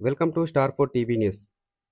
Welcome to star four TV news.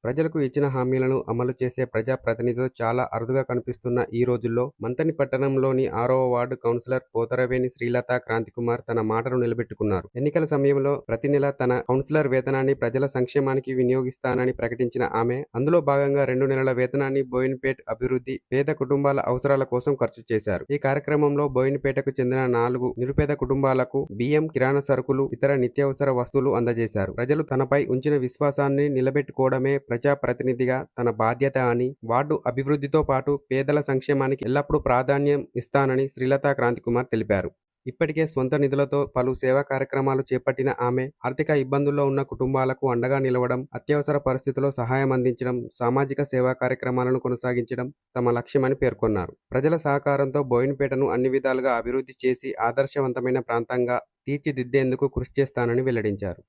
ప్రజలకు ఇచ్చిన హామీలను అమలు చేసే ప్రజాప్రతినిధులు చాలా అరుదుగా కనిపిస్తున్న ఈ రోజుల్లో మంథని పట్టణంలోని 6వ వార్డు కౌన్సిలర్ పోతరవేణి శ్రీలత క్రాంతికుమార్ తన మాటను నిలబెట్టుకున్నారు. ఎన్నికల సమయంలో ప్రతి నెల తన కౌన్సిలర్ వేతనాన్ని ప్రజల సంక్షేమానికి వినియోగిస్తానని ప్రకటించిన ఆమె అందులో భాగంగా 2 నెలల వేతనాన్ని బోయిన్పేట్ అభివృద్ధి, పేద కుటుంబాల అవసరాల కోసం ఖర్చు చేశారు. ఈ కార్యక్రమంలో బోయిన్పేటకు చెందిన 4 నిరుపేద కుటుంబాలకు బియ్యం, కిరాణా సరుకులు, ఇతర నిత్యావసర వస్తువులు అందజేశారు. ప్రజలు తనపై ఉంచిన విశ్వాసాన్ని నిలబెట్టుకోవడమే ప్రజాప్రతినిధిగా తన బాధ్యత అని, వార్డు అభివృద్ధితో పాటు పేదల సంక్షేమానికి ఎల్లప్పుడూ ప్రాధాన్యం ఇస్తానని శ్రీలత క్రాంతికుమార్ తెలిపారు. ఇప్పటికే స్వంత నిధులతో పలు సేవా కార్యక్రమాలు చేపట్టిన ఆమె ఆర్థిక ఇబ్బందుల్లో ఉన్న కుటుంబాలకు అండగా నిలవడం, అత్యవసర పరిస్థితుల్లో సహాయం అందించడం, సామాజిక సేవా కార్యక్రమాలను కొనసాగించడం తమ లక్ష్యమని పేర్కొన్నారు. ప్రజల సహకారంతో బోయిన్పేటను అన్ని విధాలుగా అభివృద్ధి చేసి ఆదర్శవంతమైన ప్రాంతంగా తీర్చిదిద్దేందుకు కృషి చేస్తానని వెల్లడించారు.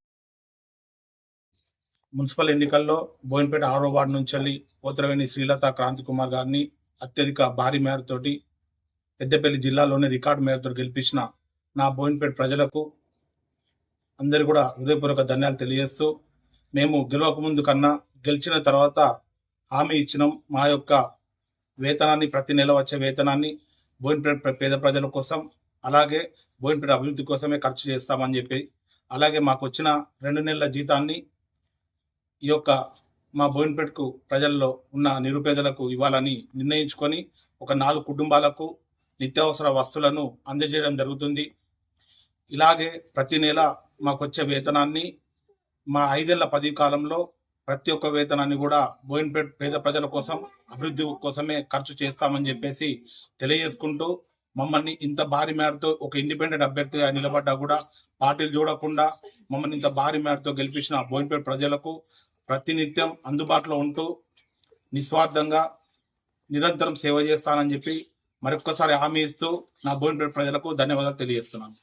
మున్సిపల్ ఎన్నికల్లో బోయిన్పేట 6వ వార్డు నుంచి పోతరవేణి శ్రీలత క్రాంతికుమార్ గారిని అత్యధిక భారీ మేరతోటి పెద్దపల్లి జిల్లాలోని రికార్డు మేరతో గెలిపించిన నా బోయిన్పేట ప్రజలకు అందరు కూడా హృదయపూర్వక ధన్యాలు తెలియజేస్తూ, మేము గెలవక ముందు కన్నా గెలిచిన తర్వాత హామీ ఇచ్చినాం. మా యొక్క వేతనాన్ని, ప్రతి నెల వచ్చే వేతనాన్ని బోయిన్పేట పేద ప్రజల కోసం, అలాగే బోయిన్పేట అభివృద్ధి కోసమే ఖర్చు చేస్తామని చెప్పి, అలాగే మాకు వచ్చిన 2 నెలల జీతాన్ని ఈ యొక్క మా బోయిన్పేటకు ప్రజల్లో ఉన్న నిరుపేదలకు ఇవ్వాలని నిర్ణయించుకొని ఒక 4 కుటుంబాలకు నిత్యావసర వస్తువులను అందజేయడం జరుగుతుంది. ఇలాగే ప్రతి నెల మాకు వచ్చే వేతనాన్ని మా 5 ఏళ్ల పదవి కాలంలో ప్రతి ఒక్క వేతనాన్ని కూడా బోయిన్పేట పేద ప్రజల కోసం, అభివృద్ధి కోసమే ఖర్చు చేస్తామని చెప్పేసి తెలియజేసుకుంటూ, మమ్మల్ని ఇంత భారీ మేరతో ఒక ఇండిపెండెంట్ అభ్యర్థిగా నిలబడ్డా కూడా పార్టీలు చూడకుండా మమ్మల్ని ఇంత భారీ మేరతో గెలిపించిన బోయిన్పేట ప్రజలకు ప్రతినిత్యం అందుబాటులో ఉంటూ నిస్వార్థంగా నిరంతరం సేవ చేస్తానని చెప్పి మరొక్కసారి హామీ ఇస్తూ నా బోయిన్పేట ప్రజలకు ధన్యవాదాలు తెలియజేస్తున్నాను.